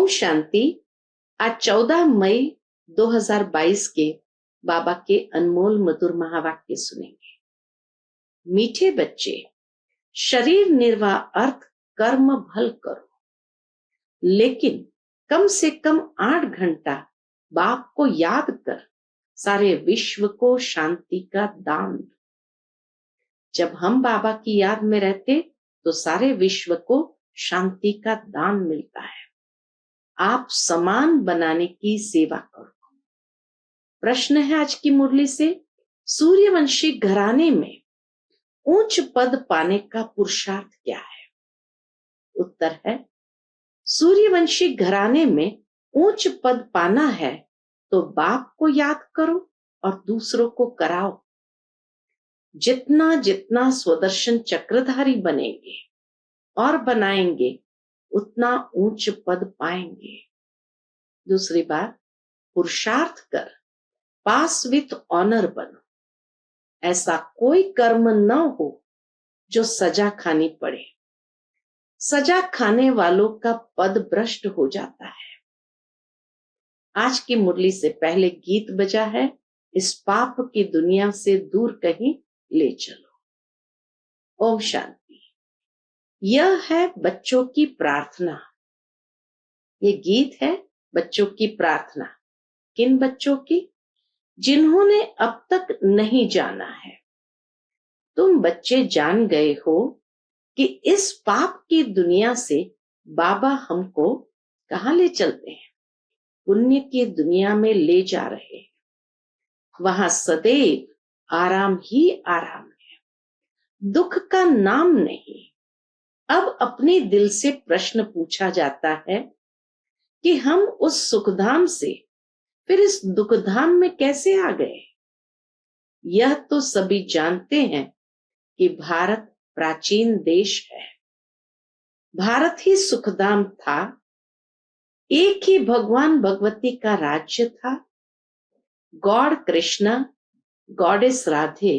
ओम शांति। आज 14 मई 2022 के बाबा के अनमोल मधुर महावाक्य सुनेंगे। मीठे बच्चे, शरीर निर्वाह अर्थ कर्म भल करो, लेकिन कम से कम 8 घंटा बाप को याद कर सारे विश्व को शांति का दान दो। जब हम बाबा की याद में रहते तो सारे विश्व को शांति का दान मिलता है। आप समान बनाने की सेवा करो। प्रश्न है आज की मुरली से, सूर्यवंशी घराने में उच्च पद पाने का पुरुषार्थ क्या है? उत्तर है, सूर्यवंशी घराने में उच्च पद पाना है तो बाप को याद करो और दूसरों को कराओ। जितना जितना स्वदर्शन चक्रधारी बनेंगे और बनाएंगे उतना ऊंच पद पाएंगे। दूसरी बात, पुरुषार्थ कर पास विथ ऑनर बनो। ऐसा कोई कर्म न हो जो सजा खानी पड़े। सजा खाने वालों का पद भ्रष्ट हो जाता है। आज की मुरली से पहले गीत बजा है, इस पाप की दुनिया से दूर कहीं ले चलो। ओम शांति। यह है बच्चों की प्रार्थना। ये गीत है बच्चों की प्रार्थना। किन बच्चों की? जिन्होंने अब तक नहीं जाना है। तुम बच्चे जान गए हो कि इस पाप की दुनिया से बाबा हमको कहाँ ले चलते हैं? पुण्य की दुनिया में ले जा रहे हैं। वहां सदैव आराम ही आराम है, दुख का नाम नहीं। अब अपने दिल से प्रश्न पूछा जाता है कि हम उस सुखधाम से फिर इस दुखधाम में कैसे आ गए? यह तो सभी जानते हैं कि भारत प्राचीन देश है। भारत ही सुखधाम था। एक ही भगवान भगवती का राज्य था। गॉड कृष्णा, गॉडेस राधे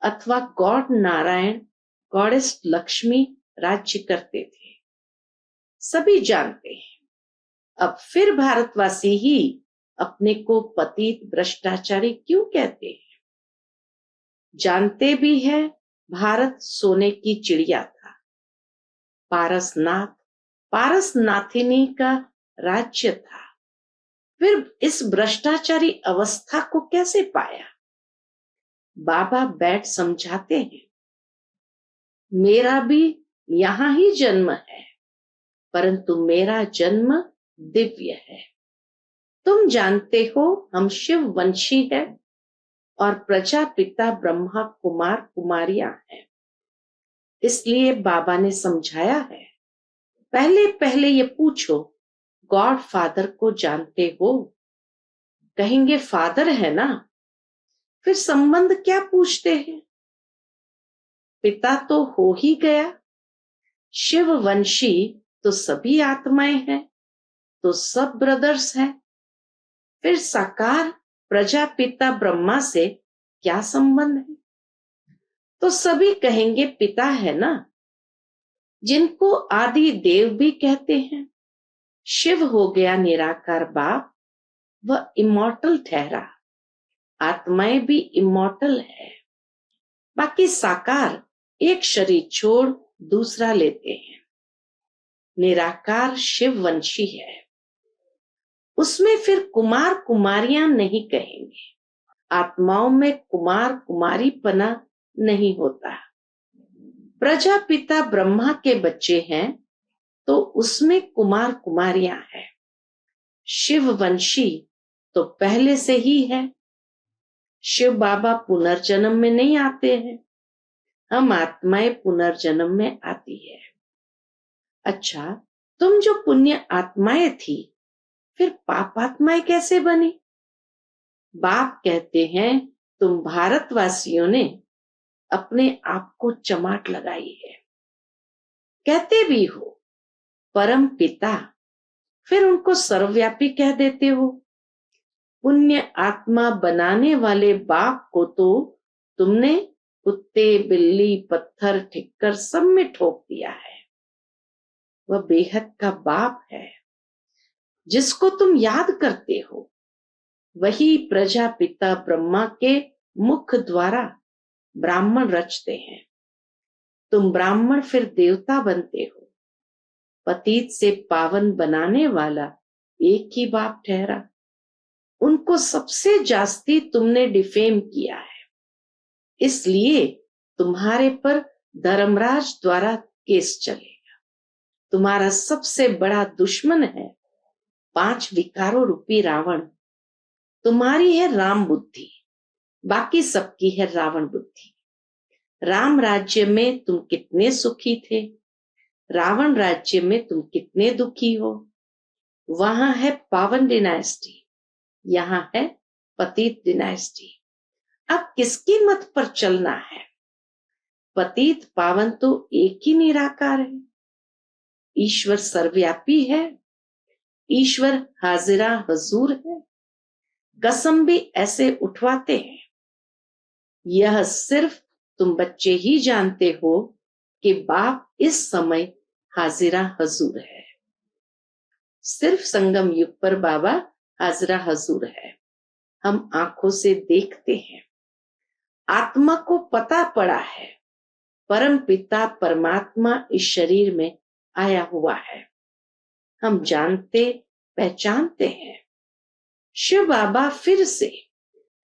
अथवा गॉड नारायण, गॉडेस लक्ष्मी राज्य करते थे। सभी जानते हैं। अब फिर भारतवासी ही अपने को पतित भ्रष्टाचारी क्यों कहते हैं? जानते भी है भारत सोने की चिड़िया था। पारसनाथ, पारसनाथिनी का राज्य था। फिर इस भ्रष्टाचारी अवस्था को कैसे पाया? बाबा बैठ समझाते हैं, मेरा भी यहां ही जन्म है, परंतु मेरा जन्म दिव्य है। तुम जानते हो हम शिव वंशी है और प्रजापिता ब्रह्मा कुमार कुमारियां हैं। इसलिए बाबा ने समझाया है, पहले पहले ये पूछो, गॉड फादर को जानते हो? कहेंगे फादर है ना, फिर संबंध क्या पूछते हैं? पिता तो हो ही गया। शिव वंशी तो सभी आत्माएं हैं, तो सब ब्रदर्स हैं। फिर साकार प्रजापिता ब्रह्मा से क्या संबंध है? तो सभी कहेंगे पिता है ना, जिनको आदि देव भी कहते हैं। शिव हो गया निराकार बाप, वह इमॉर्टल ठहरा। आत्माएं भी इमॉर्टल है। बाकी साकार एक शरीर छोड़ दूसरा लेते हैं। निराकार शिव वंशी है, उसमें फिर कुमार कुमारियां नहीं कहेंगे। आत्माओं में कुमार कुमारीपना नहीं होता। प्रजापिता ब्रह्मा के बच्चे हैं तो उसमें कुमार कुमारियां हैं। शिव वंशी तो पहले से ही है। शिव बाबा पुनर्जन्म में नहीं आते हैं, हम आत्माएं पुनर्जन्म में आती है। अच्छा, तुम जो पुण्य आत्माएं थी फिर पाप आत्माएं कैसे बनी? बाप कहते हैं, तुम भारतवासियों ने अपने आप को चमाट लगाई है। कहते भी हो परम पिता, फिर उनको सर्वव्यापी कह देते हो। पुण्य आत्मा बनाने वाले बाप को तो तुमने कुत्ते बिल्ली पत्थर ठिक्कर सब में ठोक दिया है। वह बेहद का बाप है। जिसको तुम याद करते हो वही प्रजापिता ब्रह्मा के मुख द्वारा ब्राह्मण रचते हैं। तुम ब्राह्मण फिर देवता बनते हो। पतित से पावन बनाने वाला एक ही बाप ठहरा। उनको सबसे जास्ती तुमने डिफेम किया है, इसलिए तुम्हारे पर धर्मराज द्वारा केस चलेगा। तुम्हारा सबसे बड़ा दुश्मन है 5 विकारों रूपी रावण। तुम्हारी है राम बुद्धि, बाकी सबकी है रावण बुद्धि। राम राज्य में तुम कितने सुखी थे, रावण राज्य में तुम कितने दुखी हो। वहां है पावन डिनाइस्टी, यहाँ है पतित डिनाइस्टी। अब किसकी मत पर चलना है? पतित पावन तो एक ही निराकार है। ईश्वर सर्वव्यापी है, ईश्वर हाजिरा हजूर है। कसम भी ऐसे उठवाते हैं। यह सिर्फ तुम बच्चे ही जानते हो कि बाप इस समय हाजिरा हजूर है। सिर्फ संगम युग पर बाबा हाजिरा हजूर है। हम आंखों से देखते हैं। आत्मा को पता पड़ा है परम पिता परमात्मा इस शरीर में आया हुआ है। हम जानते पहचानते हैं। शिव बाबा फिर से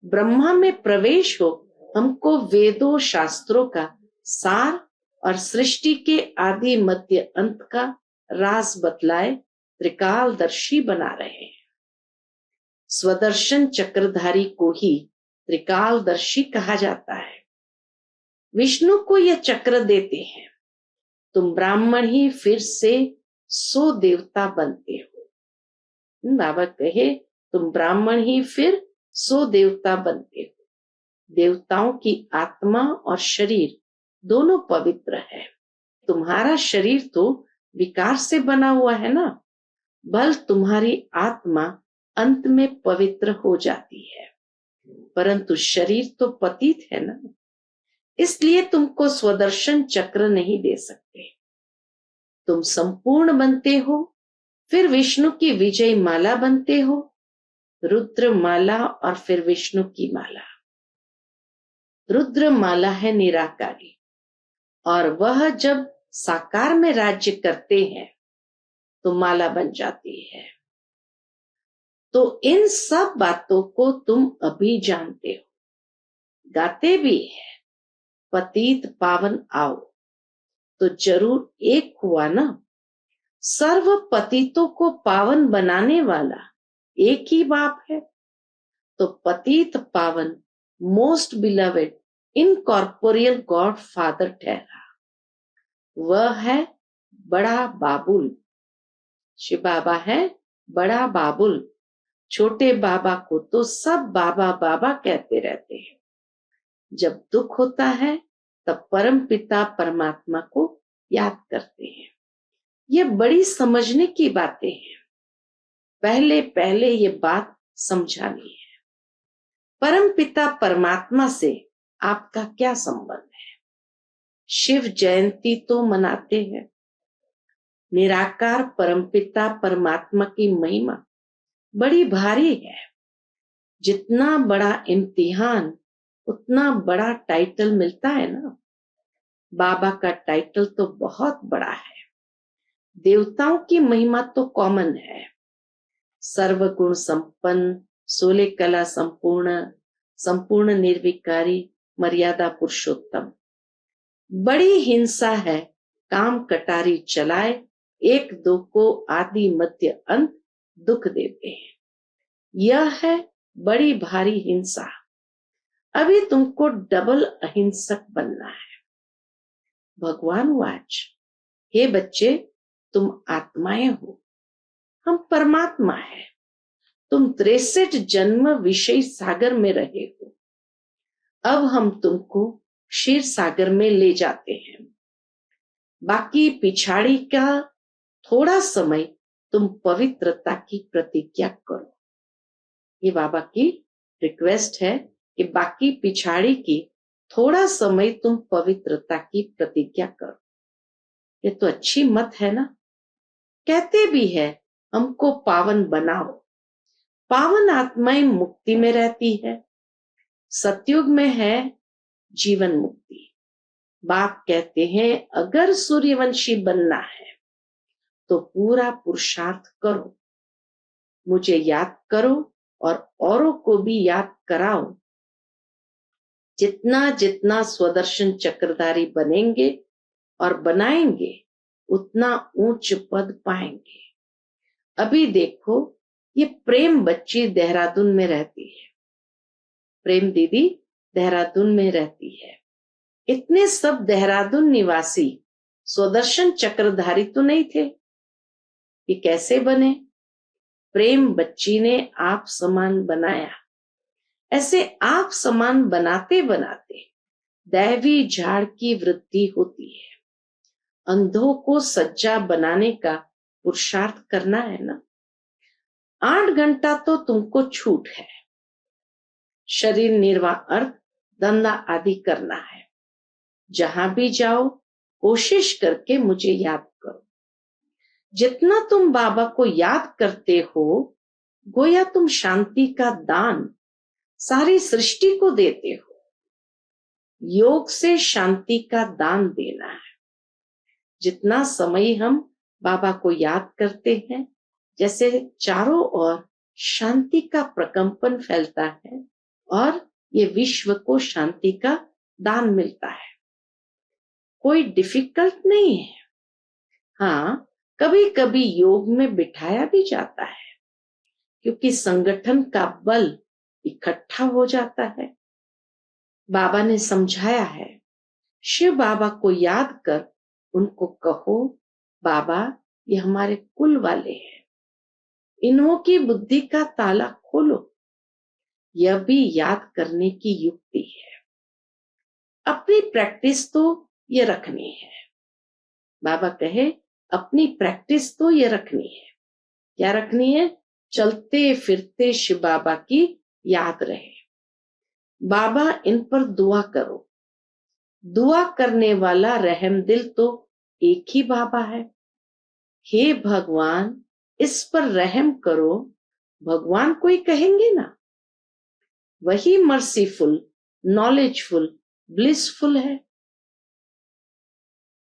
ब्रह्मा में प्रवेश हो हमको वेदों शास्त्रों का सार और सृष्टि के आदि मध्य अंत का राज बतलाए त्रिकालदर्शी बना रहे हैं। स्वदर्शन चक्रधारी को ही त्रिकालदर्शी कहा जाता है। विष्णु को यह चक्र देते हैं। तुम ब्राह्मण ही फिर से 100 देवता बनते हो। बाबा कहे तुम ब्राह्मण ही फिर 100 देवता बनते हो। देवताओं की आत्मा और शरीर दोनों पवित्र है। तुम्हारा शरीर तो विकार से बना हुआ है ना, बल तुम्हारी आत्मा अंत में पवित्र हो जाती है, परंतु शरीर तो पतित है ना, इसलिए तुमको स्वदर्शन चक्र नहीं दे सकते। तुम संपूर्ण बनते हो, फिर विष्णु की विजय माला बनते हो, रुद्र माला और फिर विष्णु की माला। रुद्र माला है निराकारी, और वह जब साकार में राज्य करते हैं तो माला बन जाती है। तो इन सब बातों को तुम अभी जानते हो, गाते भी है पतित पावन आओ, तो जरूर एक हुआ ना। सर्व पतितों को पावन बनाने वाला एक ही बाप है। तो पतित पावन most beloved incorporeal God father ठहरा। वह है बड़ा बाबुल। शिव बाबा है बड़ा बाबुल। छोटे बाबा को तो सब बाबा बाबा कहते रहते हैं। जब दुख होता है तब परम पिता परमात्मा को याद करते हैं। ये बड़ी समझने की बातें हैं। पहले पहले ये बात समझानी है। परम पिता परमात्मा से आपका क्या संबंध है? शिव जयंती तो मनाते हैं। निराकार परमपिता परमात्मा की महिमा बड़ी भारी है। जितना बड़ा इम्तिहान उतना बड़ा टाइटल मिलता है ना। बाबा का टाइटल तो बहुत बड़ा है। देवताओं की महिमा तो कॉमन है। सर्वगुण संपन्न, 16 कला संपूर्ण, संपूर्ण निर्विकारी, मर्यादा पुरुषोत्तम। बड़ी हिंसा है काम कटारी चलाए, एक दो को आदि मध्य अंत दुख देते हैं। यह है बड़ी भारी हिंसा। अभी तुमको डबल अहिंसक बनना है। भगवान वाच, हे बच्चे तुम आत्माएं हो, हम परमात्मा है। तुम 63 जन्म विषय सागर में रहे हो। अब हम तुमको क्षीर सागर में ले जाते हैं। बाकी पिछाड़ी का थोड़ा समय तुम पवित्रता की प्रतिज्ञा करो। ये बाबा की रिक्वेस्ट है कि बाकी पिछाड़ी की थोड़ा समय तुम पवित्रता की प्रतिज्ञा करो। ये तो अच्छी मत है ना। कहते भी है हमको पावन बनाओ। पावन आत्माएं मुक्ति में रहती है, सतयुग में है जीवन मुक्ति। बाप कहते हैं अगर सूर्यवंशी बनना है तो पूरा पुरुषार्थ करो, मुझे याद करो और औरों को भी याद कराओ। जितना जितना स्वदर्शन चक्रधारी बनेंगे और बनाएंगे उतना ऊंच पद पाएंगे। अभी देखो ये प्रेम बच्ची देहरादून में रहती है, प्रेम दीदी देहरादून में रहती है। इतने सब देहरादून निवासी स्वदर्शन चक्रधारी तो नहीं थे, ये कैसे बने? प्रेम बच्ची ने आप समान बनाया। ऐसे आप समान बनाते बनाते दैवी झाड़ की वृद्धि होती है। अंधों को सज्जा बनाने का पुरुषार्थ करना है ना। 8 घंटा तो तुमको छूट है, शरीर निर्वाह अर्थ धंधा आदि करना है। जहां भी जाओ कोशिश करके मुझे याद करो। जितना तुम बाबा को याद करते हो गोया तुम शांति का दान सारी सृष्टि को देते हो। योग से शांति का दान देना है। जितना समय हम बाबा को याद करते हैं जैसे चारों ओर शांति का प्रकंपन फैलता है और ये विश्व को शांति का दान मिलता है। कोई डिफिकल्ट नहीं है। हाँ, कभी कभी योग में बिठाया भी जाता है क्योंकि संगठन का बल इकट्ठा हो जाता है। बाबा ने समझाया है, शिव बाबा को याद कर उनको कहो बाबा ये हमारे कुल वाले हैं, इन्हों की बुद्धि का ताला खोलो। यह भी याद करने की युक्ति है। अपनी प्रैक्टिस तो ये रखनी है। बाबा कहे अपनी प्रैक्टिस तो ये रखनी है। क्या रखनी है? चलते फिरते शिव बाबा की याद रहे। बाबा इन पर दुआ करो। दुआ करने वाला रहम दिल तो एक ही बाबा है। हे भगवान इस पर रहम करो, भगवान कोई कहेंगे ना। वही मर्सीफुल, नॉलेजफुल, ब्लिसफुल है,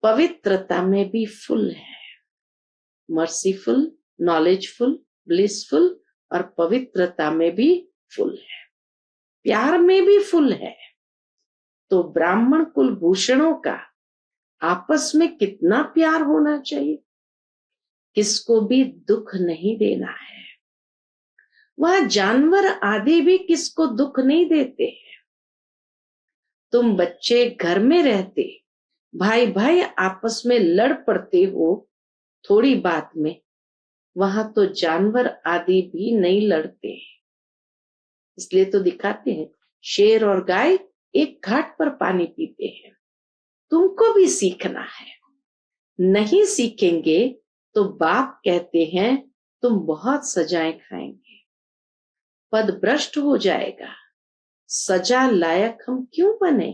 पवित्रता में भी फुल है। मर्सीफुल, नॉलेजफुल, ब्लिसफुल और पवित्रता में भी फुल है, प्यार में भी फुल है। तो ब्राह्मण कुलभूषणों का आपस में कितना प्यार होना चाहिए। किसको भी दुख नहीं देना है। वह जानवर आदि भी किसको दुख नहीं देते हैं। तुम बच्चे घर में रहते भाई भाई आपस में लड़ पड़ते हो थोड़ी बात में, वहां तो जानवर आदि भी नहीं लड़ते। इसलिए तो दिखाते हैं शेर और गाय एक घाट पर पानी पीते हैं। तुमको भी सीखना है। नहीं सीखेंगे तो बाप कहते हैं तुम बहुत सजाएं खाएंगे, पद भ्रष्ट हो जाएगा। सजा लायक हम क्यों बने?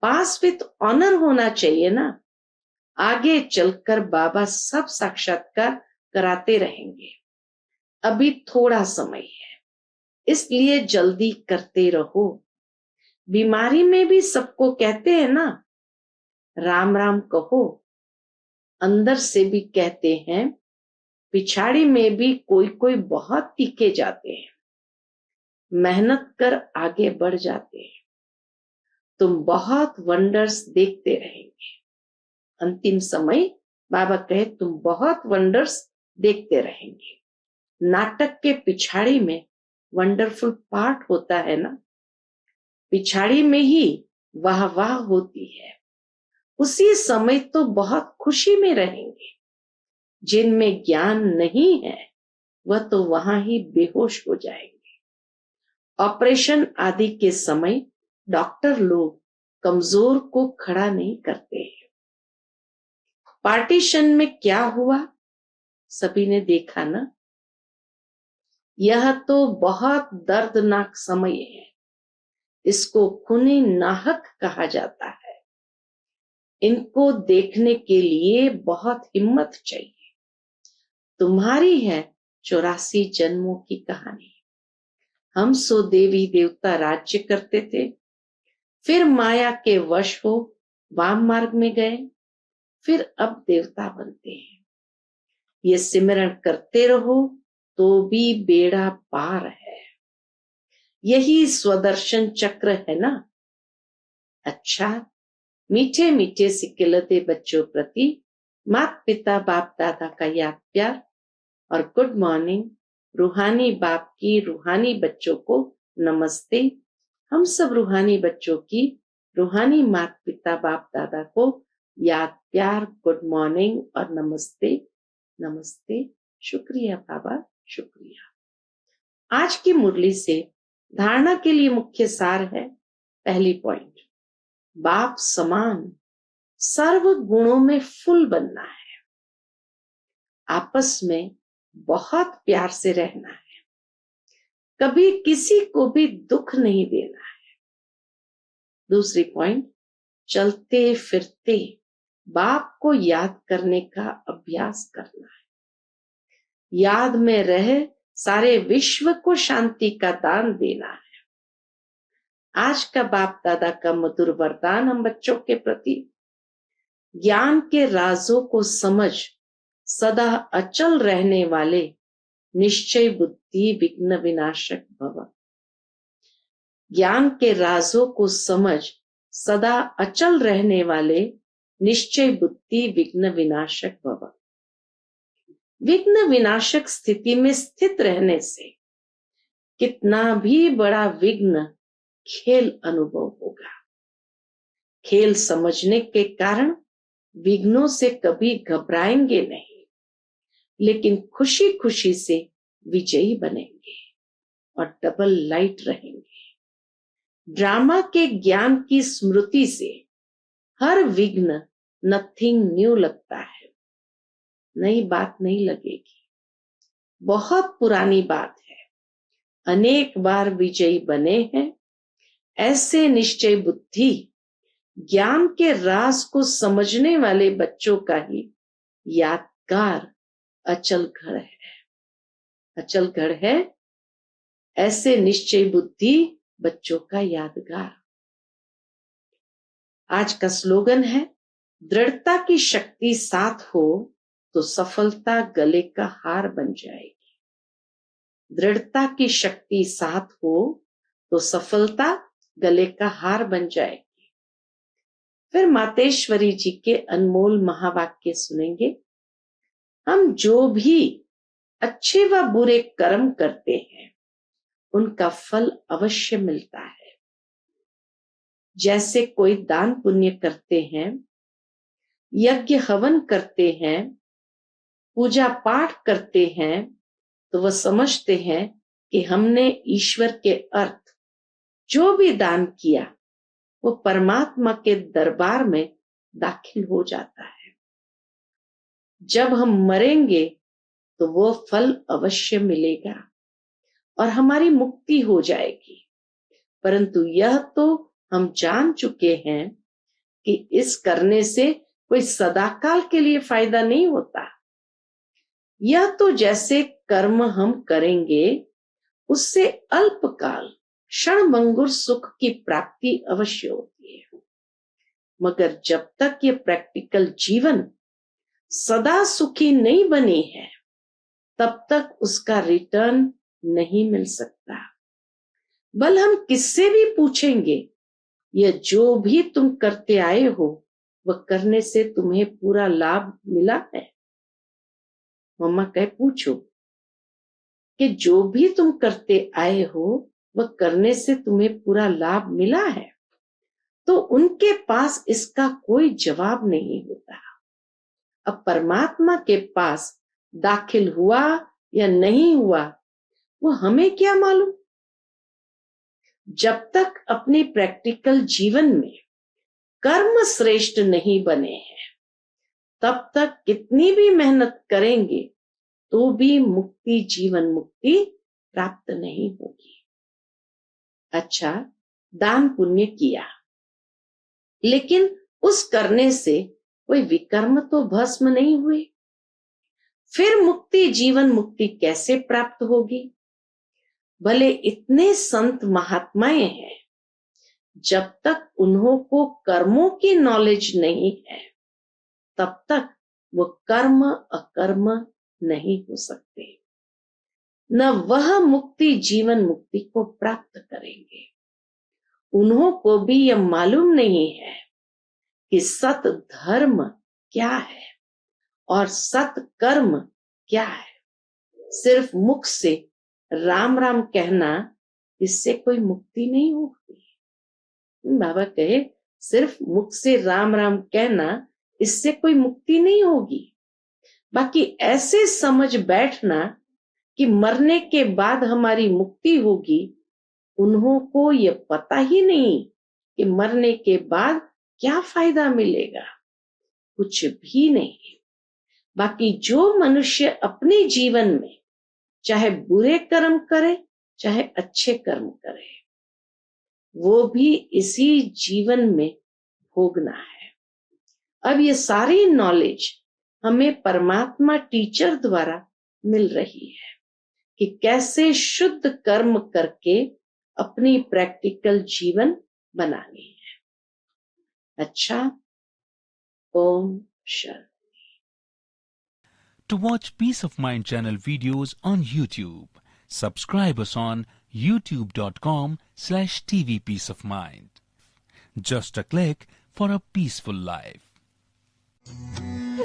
पास विथ ऑनर होना चाहिए ना। आगे चलकर बाबा सब साक्षात्कार कराते रहेंगे। अभी थोड़ा समय है इसलिए जल्दी करते रहो। बीमारी में भी सबको कहते हैं ना राम राम कहो, अंदर से भी कहते हैं, पिछाड़ी में भी कोई कोई बहुत तीखे जाते हैं, मेहनत कर आगे बढ़ जाते हैं। तुम बहुत वंडर्स देखते रहेंगे। अंतिम समय बाबा कहे तुम बहुत वंडर्स देखते रहेंगे। नाटक के पिछाड़ी में वंडरफुल पार्ट होता है ना, पिछाड़ी में ही वाह वाह होती है। उसी समय तो बहुत खुशी में रहेंगे। जिनमें ज्ञान नहीं है वह तो वहां ही बेहोश हो जाएंगे। ऑपरेशन आदि के समय डॉक्टर लोग कमजोर को खड़ा नहीं करते हैं। पार्टीशन में क्या हुआ सभी ने देखा ना। यह तो बहुत दर्दनाक समय है। इसको खूनी नाहक कहा जाता है। इनको देखने के लिए बहुत हिम्मत चाहिए। तुम्हारी है 84 जन्मों की कहानी। हम सो देवी देवता राज्य करते थे, फिर माया के वश हो वाम मार्ग में गए, फिर अब देवता बनते हैं। ये सिमरण करते रहो तो भी बेड़ा पार है। यही स्वदर्शन चक्र है ना। अच्छा, मीठे मीठे सिकिलते बच्चों प्रति माता पिता बाप दादा का याद प्यार और गुड मॉर्निंग। रूहानी बाप की रूहानी बच्चों को नमस्ते। हम सब रूहानी बच्चों की रूहानी माता पिता बाप दादा को याद प्यार, गुड मॉर्निंग और नमस्ते। नमस्ते। शुक्रिया बाबा, शुक्रिया। आज की मुरली से धारणा के लिए मुख्य सार है। पहली पॉइंट, बाप समान सर्व गुणों में फुल बनना है। आपस में बहुत प्यार से रहना है। कभी किसी को भी दुख नहीं देना है। दूसरी पॉइंट, चलते फिरते बाप को याद करने का अभ्यास करना है। याद में रह सारे विश्व को शांति का दान देना है। आज का बाप दादा का मधुर वरदान हम बच्चों के प्रति, ज्ञान के राजों को समझ सदा अचल रहने वाले निश्चय बुद्धि विघ्न विनाशक भव। ज्ञान के राजों को समझ सदा अचल रहने वाले निश्चय बुद्धि विघ्न विनाशक भव। विघ्न विनाशक स्थिति में स्थित रहने से कितना भी बड़ा विघ्न खेल अनुभव होगा। खेल समझने के कारण विघ्नों से कभी घबराएंगे नहीं, लेकिन खुशी खुशी से विजयी बनेंगे और डबल लाइट रहेंगे। ड्रामा के ज्ञान की स्मृति से हर विघ्न नथिंग न्यू लगता है, नई बात नहीं लगेगी, बहुत पुरानी बात है। अनेक बार विजयी बने हैं। ऐसे निश्चय बुद्धि ज्ञान के राज को समझने वाले बच्चों का ही यादगार अचल घर है। अचल घर है ऐसे निश्चय बुद्धि बच्चों का यादगार। आज का स्लोगन है, दृढ़ता की शक्ति साथ हो तो सफलता गले का हार बन जाएगी। दृढ़ता की शक्ति साथ हो तो सफलता गले का हार बन जाएगी। फिर मातेश्वरी जी के अनमोल महावाक्य सुनेंगे। हम जो भी अच्छे व बुरे कर्म करते हैं उनका फल अवश्य मिलता है। जैसे कोई दान पुण्य करते हैं, यज्ञ हवन करते हैं, पूजा पाठ करते हैं, तो वह समझते हैं कि हमने ईश्वर के अर्थ जो भी दान किया वो परमात्मा के दरबार में दाखिल हो जाता है। जब हम मरेंगे तो वो फल अवश्य मिलेगा और हमारी मुक्ति हो जाएगी। परंतु यह तो हम जान चुके हैं कि इस करने से कोई सदाकाल के लिए फायदा नहीं होता। यह तो जैसे कर्म हम करेंगे उससे अल्पकाल क्षणभंगुर सुख की प्राप्ति अवश्य होती है, मगर जब तक ये प्रैक्टिकल जीवन सदा सुखी नहीं बनी है तब तक उसका रिटर्न नहीं मिल सकता। बल हम किससे भी पूछेंगे, यह जो भी तुम करते आए हो वह करने से तुम्हें पूरा लाभ मिला है? मम्मा कहे पूछो कि जो भी तुम करते आए हो वह करने से तुम्हें पूरा लाभ मिला है? तो उनके पास इसका कोई जवाब नहीं होता। अब परमात्मा के पास दाखिल हुआ या नहीं हुआ वो हमें क्या मालूम। जब तक अपने प्रैक्टिकल जीवन में कर्म श्रेष्ठ नहीं बने हैं तब तक कितनी भी मेहनत करेंगे तो भी मुक्ति, जीवन मुक्ति प्राप्त नहीं होगी। अच्छा, दान पुण्य किया, लेकिन उस करने से कोई विकर्म तो भस्म नहीं हुए। फिर मुक्ति, जीवन मुक्ति कैसे प्राप्त होगी? भले इतने संत महात्माएं हैं, जब तक उन्हों को कर्मों की नॉलेज नहीं है, तब तक वो कर्म अकर्म नहीं हो सकते, न वह मुक्ति जीवन मुक्ति को प्राप्त करेंगे। उन्हों को भी यह मालूम नहीं है कि सत धर्म क्या है और सत कर्म क्या है। सिर्फ मुख से राम राम कहना, इससे कोई मुक्ति नहीं होती। बाबा कहे सिर्फ मुख से राम राम कहना, इससे कोई मुक्ति नहीं होगी। बाकी ऐसे समझ बैठना कि मरने के बाद हमारी मुक्ति होगी, उन्हों को ये पता ही नहीं कि मरने के बाद क्या फायदा मिलेगा, कुछ भी नहीं। बाकी जो मनुष्य अपने जीवन में चाहे बुरे कर्म करे चाहे अच्छे कर्म करे, वो भी इसी जीवन में भोगना है। अब ये सारी नॉलेज हमें परमात्मा टीचर द्वारा मिल रही है कि कैसे शुद्ध कर्म करके अपनी प्रैक्टिकल जीवन बनानी है। अच्छा, Om Shanti. To watch Peace of Mind channel videos on YouTube, subscribe us on youtube.com/TV Peace of Mind. Just a click for a peaceful life.